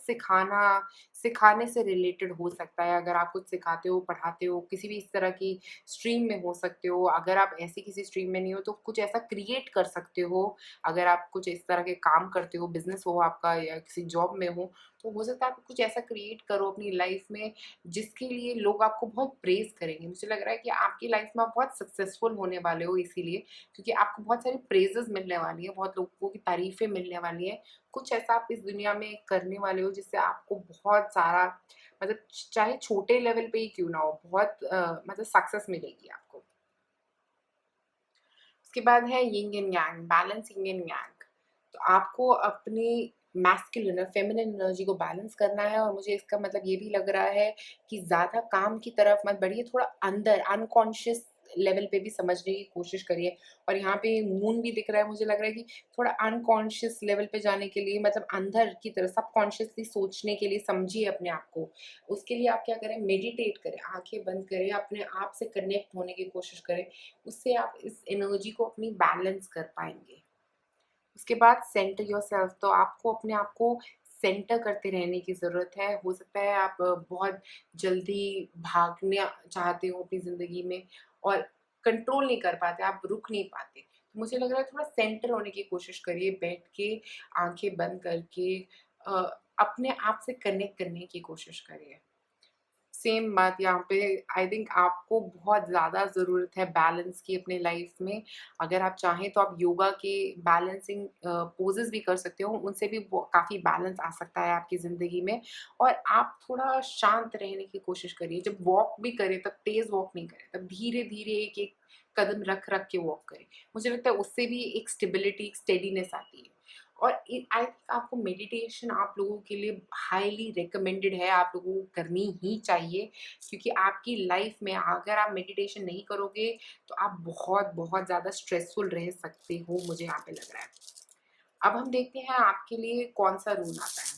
सिखाने से रिलेटेड हो सकता है। अगर आप कुछ सिखाते हो, पढ़ाते हो, किसी भी इस तरह की स्ट्रीम में हो सकते हो। अगर आप ऐसी किसी स्ट्रीम में नहीं हो तो कुछ ऐसा क्रिएट कर सकते हो। अगर आप कुछ इस तरह के काम करते हो, बिज़नेस हो आपका या किसी जॉब में हो, तो हो सकता है आप कुछ ऐसा क्रिएट करो अपनी लाइफ में जिसके लिए लोग आपको बहुत प्रेज़ करेंगे। मुझे लग रहा है कि आपकी लाइफ़ में आप बहुत सक्सेसफुल होने वाले हो इसीलिए, क्योंकि आपको बहुत सारी प्रेज़ेज़ मिलने वाली हैं, बहुत लोगों की तारीफ़ें मिलने वाली हैं। कुछ ऐसा आप इस दुनिया में करने वाले हो जिससे आपको बहुत सारा, मतलब चाहे छोटे लेवल पे ही क्यों ना हो, बहुत मतलब सक्सेस मिलेगी आपको। उसके बाद है yin and yang, balance yin and yang। तो आपको अपनी मैस्कुलिन और फेमिनिन एनर्जी को बैलेंस करना है और मुझे इसका मतलब ये भी लग रहा है कि ज़्यादा काम की तरफ मत बढ़िए, थोड़ा अंदर अनकॉन्शियस लेवल पे भी समझने की कोशिश करिए। और यहाँ पे मून भी दिख रहा है, मुझे लग रहा है कि थोड़ा अनकॉन्शियस लेवल पे जाने के लिए, मतलब अंदर की तरफ सबकॉन्शियसली सोचने के लिए समझिए अपने आप को। उसके लिए आप क्या करें, मेडिटेट करें, आँखें बंद करें, अपने आप से कनेक्ट होने की कोशिश करें। उससे आप इस एनर्जी को अपनी बैलेंस कर पाएँगे। उसके बाद सेंटर योरसेल्फ, तो आपको अपने आप को सेंटर करते रहने की ज़रूरत है। हो सकता है आप बहुत जल्दी भागना चाहते हो अपनी ज़िंदगी में और कंट्रोल नहीं कर पाते, आप रुक नहीं पाते। तो मुझे लग रहा है थोड़ा सेंटर होने की कोशिश करिए, बैठ के, आँखें बंद करके अ, अपने आप से कनेक्ट करने की कोशिश करिए। सेम बात यहाँ पे, आई थिंक आपको बहुत ज़्यादा ज़रूरत है बैलेंस की अपने लाइफ में। अगर आप चाहें तो आप योगा के बैलेंसिंग पोजेज़ भी कर सकते हो, उनसे भी ब काफ़ी बैलेंस आ सकता है आपकी ज़िंदगी में। और आप थोड़ा शांत रहने की कोशिश करिए, जब वॉक भी करें तब तेज़ वॉक नहीं करें, तब धीरे-धीरे एक-एक कदम रख-रख के वॉक करें। मुझे लगता है उससे भी एक स्टेबिलिटी, एक स्टेडीनेस आती है। और आई थिंक आपको मेडिटेशन आप लोगों के लिए हाईली रिकमेंडेड है, आप लोगों को करनी ही चाहिए, क्योंकि आपकी लाइफ में अगर आप मेडिटेशन नहीं करोगे तो आप बहुत बहुत ज़्यादा स्ट्रेसफुल रह सकते हो, मुझे यहाँ पे लग रहा है। अब हम देखते हैं आपके लिए कौन सा रूल आता है।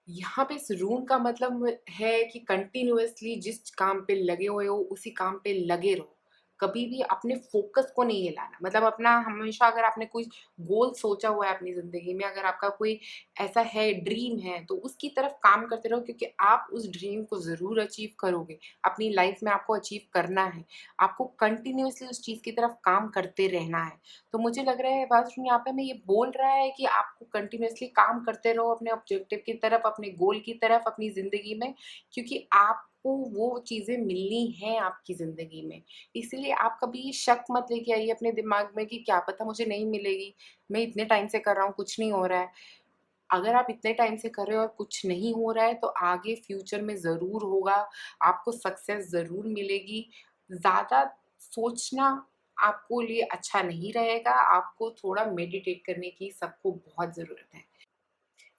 यहाँ पे इस रून का मतलब है कि कंटिन्यूअसली जिस काम पे लगे हुए हो, उसी काम पे लगे रहो। कभी भी अपने फ़ोकस को नहीं हिलाना। मतलब अपना हमेशा, अगर आपने कोई गोल सोचा हुआ है अपनी ज़िंदगी में, अगर आपका कोई ऐसा है, ड्रीम है, तो उसकी तरफ काम करते रहो, क्योंकि आप उस ड्रीम को ज़रूर अचीव करोगे। अपनी लाइफ़ में आपको अचीव करना है। आपको कंटिन्यूअसली उस चीज़ की तरफ काम करते रहना है। तो मुझे लग रहा है वास्तव में यहाँ पे हमें ये बोल रहा है कि आपको कंटिन्यूअसली काम करते रहो अपने ऑब्जेक्टिव की तरफ, अपने गोल की तरफ अपनी ज़िंदगी में, क्योंकि आपको वो चीज़ें मिलनी हैं आपकी ज़िंदगी में। इसीलिए आप कभी शक मत लेके आइए अपने दिमाग में कि क्या पता मुझे नहीं मिलेगी, मैं इतने टाइम से कर रहा हूँ, कुछ नहीं हो रहा है। अगर आप इतने टाइम से कर रहे हो और कुछ नहीं हो रहा है, तो आगे फ्यूचर में ज़रूर होगा, आपको सक्सेस ज़रूर मिलेगी। ज़्यादा सोचना आपको लिए अच्छा नहीं रहेगा, आपको थोड़ा मेडिटेट करने की सबको बहुत ज़रूरत है।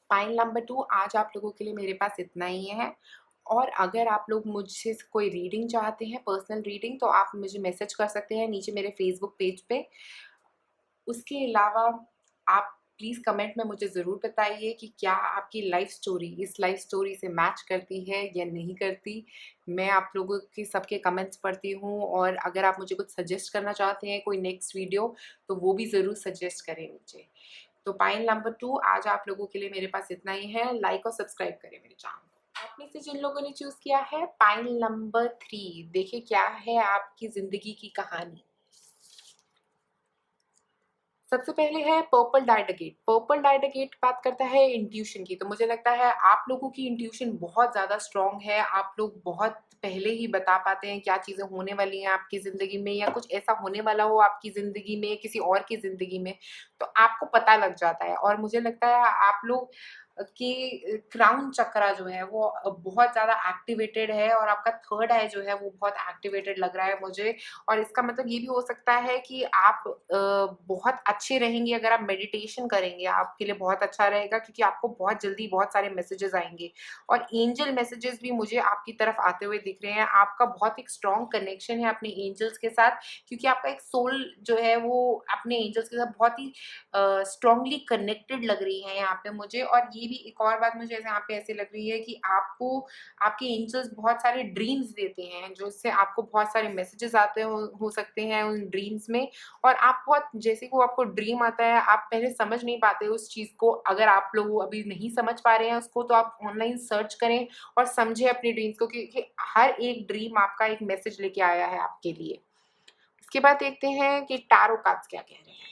फाइल नंबर 2, आज आप लोगों के लिए मेरे पास इतना ही है। और अगर आप लोग मुझसे कोई रीडिंग चाहते हैं, पर्सनल रीडिंग, तो आप मुझे मैसेज कर सकते हैं नीचे मेरे फ़ेसबुक पेज पे। उसके अलावा आप प्लीज़ कमेंट में मुझे ज़रूर बताइए कि क्या आपकी लाइफ़ स्टोरी इस लाइफ़ स्टोरी से मैच करती है या नहीं करती। मैं आप लोगों के सबके कमेंट्स पढ़ती हूँ, और अगर आप मुझे कुछ सजेस्ट करना चाहते हैं कोई नेक्स्ट वीडियो, तो वो भी ज़रूर सजेस्ट करें मुझे। तो पाइल नंबर 2 आज आप लोगों के लिए मेरे पास इतना ही है। लाइक और सब्सक्राइब करें मेरे चैनल को। आप में से जिन लोगों ने चूज़ किया है पाइल नंबर 3, देखिए क्या है आपकी ज़िंदगी की कहानी। सबसे पहले है पर्पल डायडागेट। पर्पल डायडागेट बात करता है इंट्यूशन की, तो मुझे लगता है आप लोगों की इंट्यूशन बहुत ज़्यादा स्ट्रॉन्ग है। आप लोग बहुत पहले ही बता पाते हैं क्या चीज़ें होने वाली हैं आपकी ज़िंदगी में, या कुछ ऐसा होने वाला हो आपकी ज़िंदगी में, किसी और की ज़िंदगी में, तो आपको पता लग जाता है। और मुझे लगता है आप लोग कि क्राउन चक्रा जो है वो बहुत ज़्यादा एक्टिवेटेड है, और आपका थर्ड आई जो है वो बहुत एक्टिवेटेड लग रहा है मुझे। और इसका मतलब ये भी हो सकता है कि आप बहुत अच्छे रहेंगे अगर आप मेडिटेशन करेंगे, आपके लिए बहुत अच्छा रहेगा, क्योंकि आपको बहुत जल्दी बहुत सारे मैसेजेस आएँगे। और एंजल मैसेजेस भी मुझे आपकी तरफ आते हुए दिख रहे हैं। आपका बहुत एक स्ट्रॉन्ग कनेक्शन है अपने एंजल्स के साथ, क्योंकि आपका एक सोल जो है वो अपने एंजल्स के साथ बहुत ही स्ट्रॉन्गली कनेक्टेड लग रही है यहाँ पे मुझे। और ये भी एक और बात मुझे यहाँ पे ऐसी लग रही है कि आपको आपके एंजल्स बहुत सारे ड्रीम्स देते हैं, जो इससे आपको बहुत सारे मैसेजेस आते हो सकते हैं उन ड्रीम्स में। और आप बहुत जैसे कि वो आपको ड्रीम आता है, आप पहले समझ नहीं पाते उस चीज़ को। अगर आप लोग अभी नहीं समझ पा रहे हैं उसको, तो आप ऑनलाइन सर्च करें और समझें अपनी ड्रीम्स को, क्योंकि हर एक ड्रीम आपका एक मैसेज लेके आया है आपके लिए। इसके बाद देखते हैं कि टैरो कार्ड्स क्या कह रहे हैं।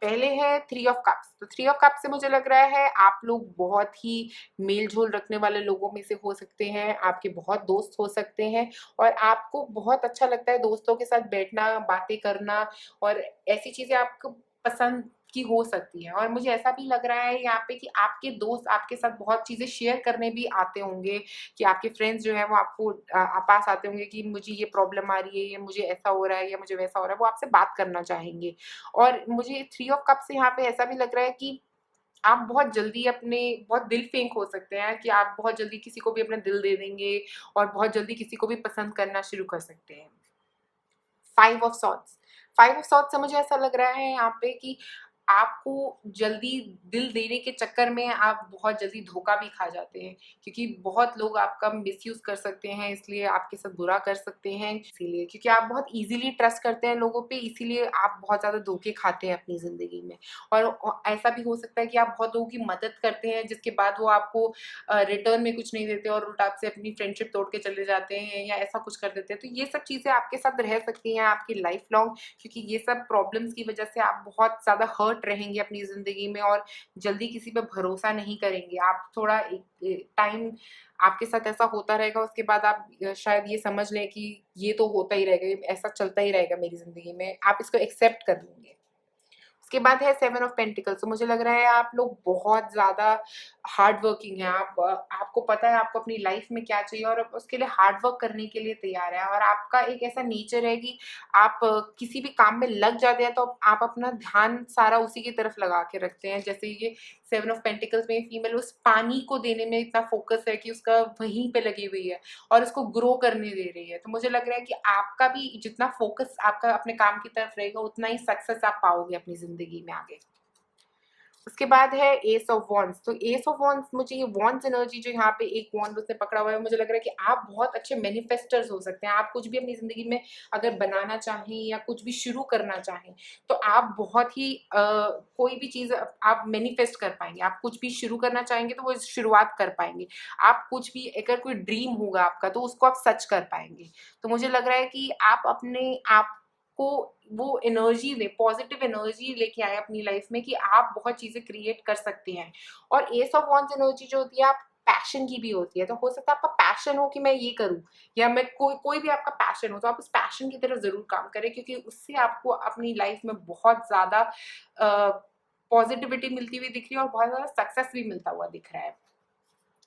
पहले है थ्री ऑफ कप्स। तो थ्री ऑफ कप्स से मुझे लग रहा है आप लोग बहुत ही मेल-जोल रखने वाले लोगों में से हो सकते हैं, आपके बहुत दोस्त हो सकते हैं, और आपको बहुत अच्छा लगता है दोस्तों के साथ बैठना, बातें करना, और ऐसी चीज़ें आपको पसंद की हो सकती हैं। और मुझे ऐसा भी लग रहा है यहाँ पे कि आपके दोस्त आपके साथ बहुत चीज़ें शेयर करने भी आते होंगे, कि आपके फ्रेंड्स जो हैं वो आपको पास आते होंगे कि मुझे ये प्रॉब्लम आ रही है, या मुझे ऐसा हो रहा है, या मुझे वैसा हो रहा है, वो आपसे बात करना चाहेंगे। और मुझे थ्री ऑफ कप से यहाँ पे ऐसा भी लग रहा है कि आप बहुत जल्दी अपने बहुत दिल फेंक हो सकते हैं, कि आप बहुत जल्दी किसी को भी अपना दिल दे देंगे, और बहुत जल्दी किसी को भी पसंद करना शुरू कर सकते हैं। Five of swords. Five of swords से मुझे ऐसा लग रहा है यहाँ पे कि आपको जल्दी दिल देने के चक्कर में आप बहुत जल्दी धोखा भी खा जाते हैं, क्योंकि बहुत लोग आपका मिसयूज़ कर सकते हैं, इसलिए आपके साथ बुरा कर सकते हैं, इसीलिए क्योंकि आप बहुत ईज़िली ट्रस्ट करते हैं लोगों पे, इसीलिए आप बहुत ज़्यादा धोखे खाते हैं अपनी ज़िंदगी में। और ऐसा भी हो सकता है कि आप बहुत लोगों की मदद करते हैं, जिसके बाद वो आपको रिटर्न में कुछ नहीं देते, और उल्टा आपसे अपनी फ्रेंडशिप तोड़ के चले जाते हैं, या ऐसा कुछ कर देते हैं। तो ये सब चीज़ें आपके साथ रह सकती हैं आपकी लाइफ लॉन्ग, क्योंकि ये सब प्रॉब्लम्स की वजह से आप बहुत ज़्यादा हर्ट रहेंगे अपनी ज़िंदगी में, और जल्दी किसी पे भरोसा नहीं करेंगे। आप थोड़ा एक टाइम आपके साथ ऐसा होता रहेगा, उसके बाद आप शायद ये समझ लें कि ये तो होता ही रहेगा, ये ऐसा चलता ही रहेगा मेरी ज़िंदगी में, आप इसको एक्सेप्ट कर लेंगे। उसके बाद है सेवन ऑफ पेंटिकल्स। तो मुझे लग रहा है आप लोग बहुत ज़्यादा हार्ड वर्किंग हैं। आपको पता है आपको अपनी लाइफ में क्या चाहिए, और आप उसके लिए हार्ड वर्क करने के लिए तैयार हैं। और आपका एक ऐसा नेचर है कि आप किसी भी काम में लग जाते हैं, तो आप अपना ध्यान सारा उसी की तरफ लगा के रखते हैं। जैसे ये सेवन ऑफ पेंटिकल्स में फीमेल उस पानी को देने में इतना फोकस है कि उसका वहीं पे लगी हुई है, और उसको ग्रो करने दे रही है। तो मुझे लग रहा है कि आपका भी जितना फोकस आपका अपने काम की तरफ रहेगा, उतना ही सक्सेस आप पाओगे अपनी ज़िंदगी में आगे। उसके बाद है एस ऑफ वॉन्ड्स। तो एस ऑफ वॉन्ड्स, मुझे ये वॉन्ड्स एनर्जी जो यहाँ पे एक वॉन्ड उसने पकड़ा हुआ है, मुझे लग रहा है कि आप बहुत अच्छे मैनिफेस्टर्स हो सकते हैं। आप कुछ भी अपनी ज़िंदगी में अगर बनाना चाहें या कुछ भी शुरू करना चाहें, तो आप बहुत ही कोई भी चीज़ आप मैनिफेस्ट कर पाएँगे। आप कुछ भी शुरू करना चाहेंगे तो वो शुरुआत कर पाएँगे। आप कुछ भी अगर कोई ड्रीम होगा आपका, तो उसको आप सच कर पाएँगे। तो मुझे लग रहा है कि आप अपने आप को वो एनर्जी दें, पॉजिटिव एनर्जी लेके आएँ अपनी लाइफ में, कि आप बहुत चीज़ें क्रिएट कर सकते हैं। और एस ऑफ वांड्स एनर्जी जो होती है, आप पैशन की भी होती है। तो हो सकता है आपका पैशन हो कि मैं ये करूँ, या मैं कोई भी आपका पैशन हो, तो आप उस पैशन की तरफ ज़रूर काम करें, क्योंकि उससे आपको अपनी लाइफ में बहुत ज़्यादा पॉजिटिविटी मिलती हुई दिख रही है, और बहुत ज़्यादा सक्सेस भी मिलता हुआ दिख रहा है।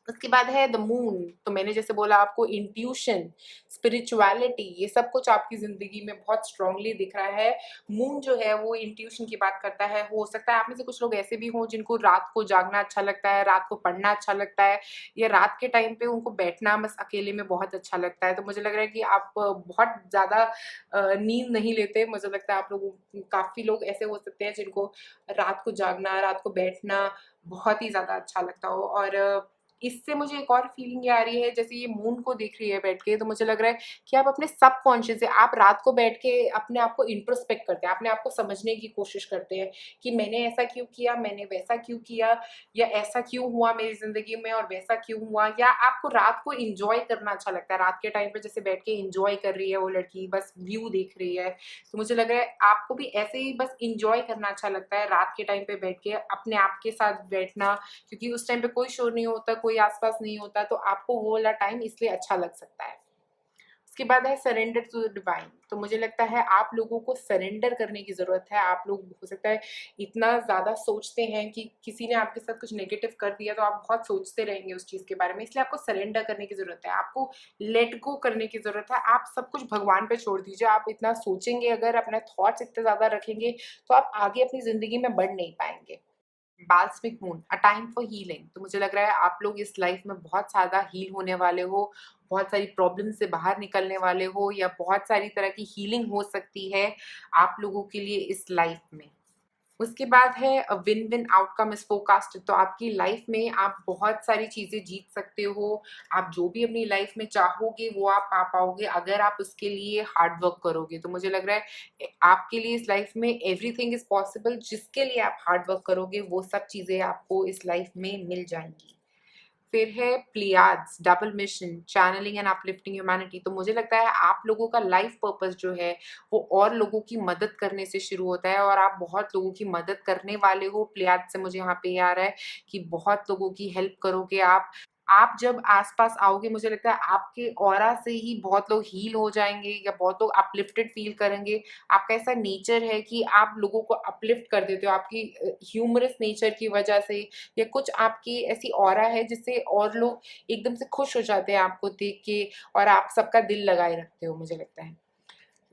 उसके बाद है द मून। तो मैंने जैसे बोला आपको इंट्यूशन, स्पिरिचुअलिटी, ये सब कुछ आपकी ज़िंदगी में बहुत स्ट्रांगली दिख रहा है। मून जो है वो इंट्यूशन की बात करता है। हो सकता है आप में से कुछ लोग ऐसे भी हों जिनको रात को जागना अच्छा लगता है, रात को पढ़ना अच्छा लगता है, या रात के टाइम पे उनको बैठना बस अकेले में बहुत अच्छा लगता है। तो मुझे लग रहा है कि आप बहुत ज़्यादा नींद नहीं लेते। मुझे लगता है आप लोगों काफ़ी लोग ऐसे हो सकते हैं जिनको रात को जागना, रात को बैठना बहुत ही ज़्यादा अच्छा लगता हो। और इससे मुझे एक और फीलिंग ये आ रही है, जैसे ये मून को देख रही है बैठ के, तो मुझे लग रहा है कि आप अपने सबकॉन्शियस से आप रात को बैठ के अपने आप को इंट्रोस्पेक्ट करते हैं, अपने आप को समझने की कोशिश करते हैं कि मैंने ऐसा क्यों किया, मैंने वैसा क्यों किया, या ऐसा क्यों हुआ मेरी ज़िंदगी में और वैसा क्यों हुआ। या आपको रात को एन्जॉय करना अच्छा लगता है, रात के टाइम पे जैसे बैठ के एन्जॉय कर रही है वो लड़की, बस व्यू देख रही है। तो मुझे लग रहा है आपको भी ऐसे ही बस एन्जॉय करना अच्छा लगता है, रात के टाइम पे बैठ के अपने आप के साथ बैठना, क्योंकि उस टाइम पे कोई शोर नहीं होता, कोई आस-पास नहीं होता, तो आपको वो वाला टाइम इसलिए अच्छा लग सकता है। उसके बाद है सरेंडर टू द डिवाइन। तो मुझे लगता है आप लोगों को सरेंडर करने की ज़रूरत है। आप लोग हो सकता है इतना ज़्यादा सोचते हैं कि किसी ने आपके साथ कुछ नेगेटिव कर दिया तो आप बहुत सोचते रहेंगे उस चीज़ के बारे में, इसलिए आपको सरेंडर करने की ज़रूरत है, आपको लेट गो करने की ज़रूरत है। आप सब कुछ भगवान पे छोड़ दीजिए। आप इतना सोचेंगे अगर, अपने थॉट्स इतने ज़्यादा रखेंगे, तो आप आगे अपनी ज़िंदगी में बढ़ नहीं पाएँगे। Balsamic moon, a time for healing. तो मुझे लग रहा है आप लोग इस लाइफ में बहुत ज़्यादा हील होने वाले हो, बहुत सारी प्रॉब्लम से बाहर निकलने वाले हो, या बहुत सारी तरह की हीलिंग हो सकती है आप लोगों के लिए इस लाइफ में। उसके बाद है win win outcome is forecasted. तो आपकी लाइफ में आप बहुत सारी चीज़ें जीत सकते हो। आप जो भी अपनी लाइफ में चाहोगे वो आप पा पाओगे अगर आप उसके लिए हार्ड वर्क करोगे। तो मुझे लग रहा है आपके लिए इस लाइफ में एवरीथिंग इज पॉसिबल। जिसके लिए आप हार्ड वर्क करोगे वो सब चीज़ें आपको इस लाइफ में मिल जाएंगी। फिर है Pleiades, double mission, channelling and uplifting humanity. तो मुझे लगता है आप लोगों का लाइफ पर्पस जो है वो और लोगों की मदद करने से शुरू होता है, और आप बहुत लोगों की मदद करने वाले हो। प्लियाड से मुझे यहाँ पे ये आ रहा है कि बहुत लोगों की हेल्प करोगे आप। आप जब आस-पास आओगे मुझे लगता है आपके ऑरा से ही बहुत लोग हील हो जाएँगे, या बहुत लोग अपलिफ्टेड फील करेंगे। आपका ऐसा नेचर है कि आप लोगों को अपलिफ्ट कर देते हो आपकी ह्यूमरस नेचर की वजह से, या कुछ आपकी ऐसी ऑरा है जिससे और लोग एकदम से खुश हो जाते हैं आपको देख के, और आप सबका दिल लगाए रखते हो मुझे लगता है।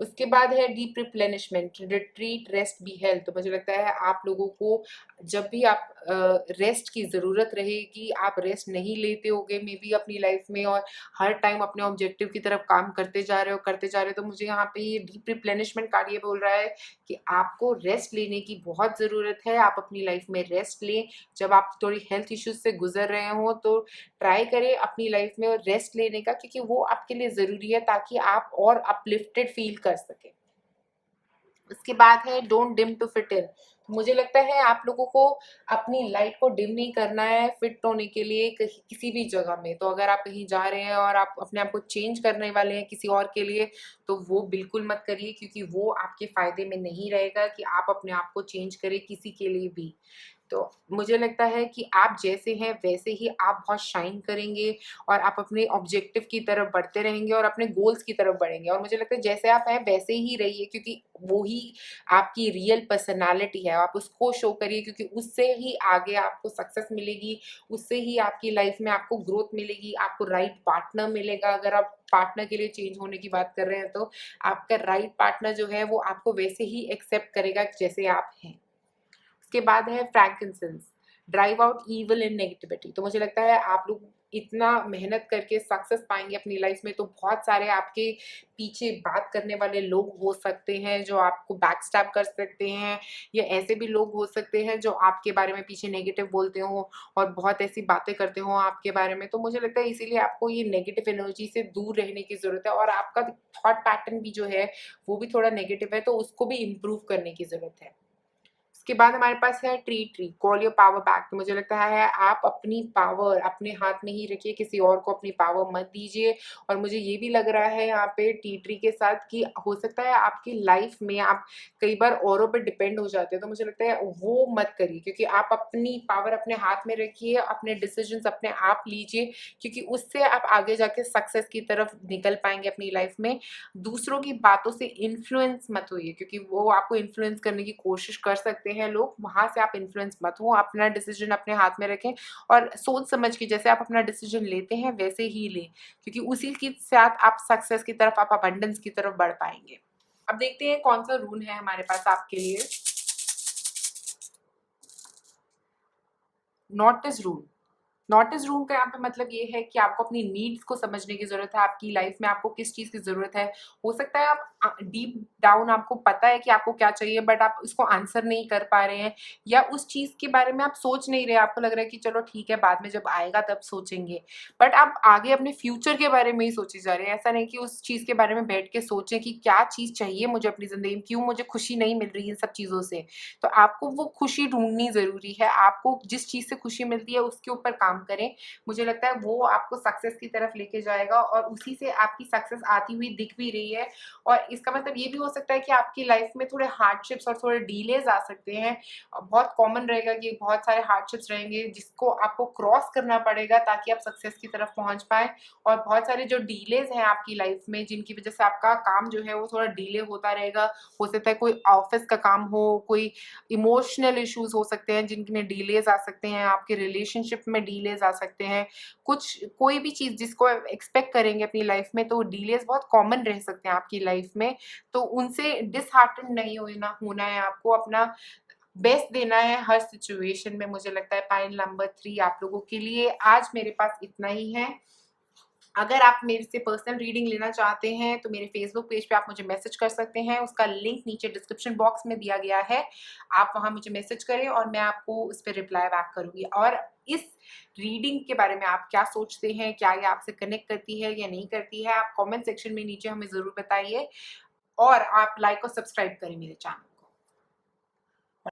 उसके बाद है deep replenishment, retreat, rest, be health. तो मुझे लगता है आप लोगों को जब भी आप रेस्ट की ज़रूरत रहेगी, आप रेस्ट नहीं लेते होगे मे बी अपनी लाइफ में, और हर टाइम अपने ऑब्जेक्टिव की तरफ काम करते जा रहे हो, करते जा रहे हो। तो मुझे यहाँ पे ये डीप रिप्लेनिशमेंट कार्ड ये बोल रहा है कि आपको रेस्ट लेने की बहुत ज़रूरत है। आप अपनी लाइफ में रेस्ट लें। जब आप थोड़ी हेल्थ इश्यूज़ से गुज़र रहे हों तो ट्राई करें अपनी लाइफ में रेस्ट लेने का, क्योंकि वो आपके लिए ज़रूरी है ताकि आप और अपलिफ्टेड फील कर सकें। उसके बाद है don't dim to fit in. मुझे लगता है आप लोगों को अपनी लाइट को डिम नहीं करना है फिट होने के लिए किसी भी जगह में। तो अगर आप कहीं जा रहे हैं और आप अपने आप को चेंज करने वाले हैं किसी और के लिए, तो वो बिल्कुल मत करिए, क्योंकि वो आपके फ़ायदे में नहीं रहेगा कि आप अपने आप को चेंज करें किसी के लिए भी। तो मुझे लगता है कि आप जैसे हैं वैसे ही आप बहुत शाइन करेंगे, और आप अपने ऑब्जेक्टिव की तरफ बढ़ते रहेंगे और अपने गोल्स की तरफ बढ़ेंगे। और मुझे लगता है जैसे आप हैं वैसे ही रहिए, क्योंकि वो ही आपकी रियल पर्सनैलिटी है। आप उसको शो करिए, क्योंकि उससे ही आगे आपको सक्सेस मिलेगी, उससे ही आपकी लाइफ में आपको ग्रोथ मिलेगी, आपको राइट पार्टनर मिलेगा। अगर आप पार्टनर के लिए चेंज होने की बात कर रहे हैं तो आपका राइट पार्टनर जो है वो आपको वैसे ही एक्सेप्ट करेगा जैसे आप हैं। उसके बाद है frankincense, drive out evil and negativity. तो मुझे लगता है आप लोग इतना मेहनत करके सक्सेस पाएंगे अपनी लाइफ में, तो बहुत सारे आपके पीछे बात करने वाले लोग हो सकते हैं जो आपको बैक स्टैब कर सकते हैं, या ऐसे भी लोग हो सकते हैं जो आपके बारे में पीछे नेगेटिव बोलते हो और बहुत ऐसी बातें करते हो आपके बारे में। तो मुझे लगता है इसीलिए आपको ये नेगेटिव एनर्जी से दूर रहने की ज़रूरत है, और आपका थॉट पैटर्न भी जो है वो भी थोड़ा नेगेटिव है, तो उसको भी इम्प्रूव करने की ज़रूरत है। उसके बाद हमारे पास है tree call your power back. तो मुझे लगता है आप अपनी पावर अपने हाथ में ही रखिए, किसी और को अपनी पावर मत दीजिए। और मुझे ये भी लग रहा है यहाँ पे ट्री के साथ कि हो सकता है आपकी लाइफ में आप कई बार औरों पे डिपेंड हो जाते हैं, तो मुझे लगता है वो मत करिए, क्योंकि आप अपनी पावर अपने हाथ में रखिए, अपने डिसीजंस अपने आप लीजिए, क्योंकि उससे आप आगे जाके सक्सेस की तरफ निकल पाएंगे अपनी लाइफ में। दूसरों की बातों से इन्फ्लुएंस मत होइए, क्योंकि वो आपको इन्फ्लुएंस करने की कोशिश कर सकते हैं, हैं लोग, वहाँ से आप इन्फ्लुएंस मत हो, अपना डिसीजन अपने हाथ में रखें और सोच समझ के जैसे आप अपना डिसीजन लेते हैं वैसे ही लें, क्योंकि उसी के साथ आप सक्सेस की तरफ, आप अबंडेंस की तरफ बढ़ पाएंगे। अब देखते हैं कौन सा रूल है हमारे पास आपके लिए। Notice rule. नोटिस रूम का यहाँ पे मतलब ये है कि आपको अपनी नीड्स को समझने की ज़रूरत है, आपकी लाइफ में आपको किस चीज़ की ज़रूरत है। हो सकता है आप डीप डाउन आपको पता है कि आपको क्या चाहिए, बट आप उसको आंसर नहीं कर पा रहे हैं, या उस चीज़ के बारे में आप सोच नहीं रहे, आपको लग रहा है कि चलो ठीक है बाद में जब आएगा तब सोचेंगे। बट आप आगे अपने फ्यूचर के बारे में ही सोचे जा रहे हैं। ऐसा नहीं कि उस चीज़ के बारे में बैठ के सोचें कि क्या चीज़ चाहिए मुझे अपनी ज़िंदगी में, क्यों मुझे खुशी नहीं मिल रही इन सब चीज़ों से। तो आपको वो खुशी ढूँढनी ज़रूरी है, आपको जिस चीज़ से खुशी मिलती है उसके ऊपर काम करें। मुझे लगता है वो आपको सक्सेस की तरफ लेके जाएगा और उसी से आपकी सक्सेस आती हुई दिख भी रही है। और इसका मतलब ये भी हो सकता है कि आपकी लाइफ में थोड़े हार्डशिप्स और थोड़े डिलेज आ सकते हैं। बहुत कॉमन रहेगा कि बहुत सारे हार्डशिप्स रहेंगे जिसको आपको क्रॉस करना पड़ेगा ताकि आप सक्सेस की तरफ पहुंच पाएँ। और बहुत सारे जो डिलेज हैं आपकी लाइफ में जिनकी वजह से आपका काम जो है वो थोड़ा डिले होता रहेगा। हो सकता है कोई ऑफिस का काम हो, कोई इमोशनल इश्यूज हो सकते हैं जिनमें डिलेज आ सकते हैं, आपके रिलेशनशिप में डिलेज आ सकते हैं, कुछ कोई भी चीज़ जिसको एक्सपेक्ट करेंगे अपनी लाइफ में, तो डिलेज बहुत कॉमन रह सकते हैं आपकी लाइफ में। तो उनसे डिसहार्टन नहीं होना होना है, आपको अपना बेस्ट देना है हर सिचुएशन में। मुझे लगता है पाइल नंबर 3 आप लोगों के लिए आज मेरे पास इतना ही है। अगर आप मेरे से पर्सनल रीडिंग लेना चाहते हैं तो मेरे फेसबुक पेज पे आप मुझे मैसेज कर सकते हैं, उसका लिंक नीचे डिस्क्रिप्शन बॉक्स में दिया गया है। आप वहाँ मुझे मैसेज करें और मैं आपको उस पे रिप्लाई बैक करूँगी। और इस रीडिंग के बारे में आप क्या सोचते हैं, क्या ये आपसे कनेक्ट करती है या नहीं करती है, आप कमेंट सेक्शन में नीचे हमें ज़रूर बताइए और आप लाइक और सब्सक्राइब करें मेरे चैनल।